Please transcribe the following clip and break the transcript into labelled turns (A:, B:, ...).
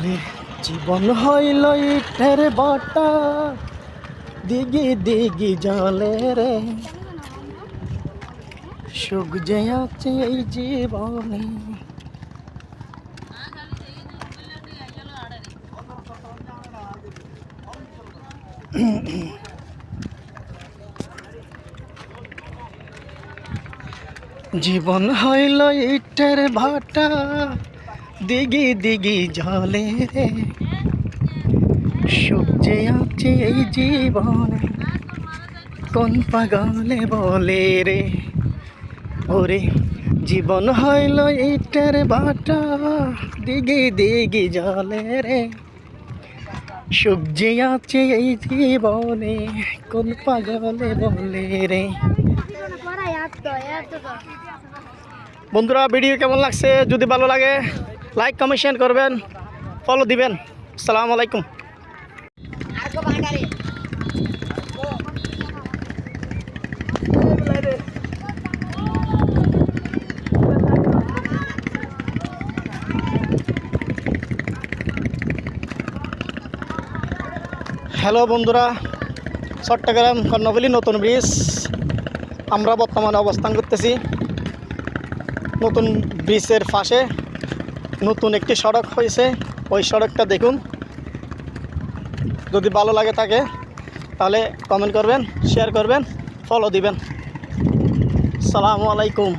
A: ওরে জীবন হইল ইটের বাটা, দিগি দিগি জলে রে, সুখ যে আছে এই জীবনে। জীবন হইল ইটের ভাটা, দিগি দিগি জলে রে, সুখ যে আছে এই জীবনে, কোন পাগলে বলে রে। ওরে জীবন হইল ইটের ভাটা, দিগি দিগি জলে রে, সুখ যে আছে এই জীবনে, কোন পাগলে বলে রে। বন্ধুরা, ভিডিও কেমন লাগছে? যদি ভালো লাগে লাইক কমেন্ট শেয়ার করবেন, ফলো দিবেন। আসসালামু আলাইকুম। হ্যালো বন্ধুরা, চট্টগ্রাম কর্ণফুলী নতুন ব্রিজ আমরা বর্তমানে অবস্থান করতেছি। নতুন ব্রিজের পাশে নতুন একটি সড়ক হয়েছে, ওই সড়কটা দেখুন। যদি ভালো লাগে থাকে তাহলে কমেন্ট করবেন, শেয়ার করবেন, ফলো দিবেন। আসসালামু আলাইকুম।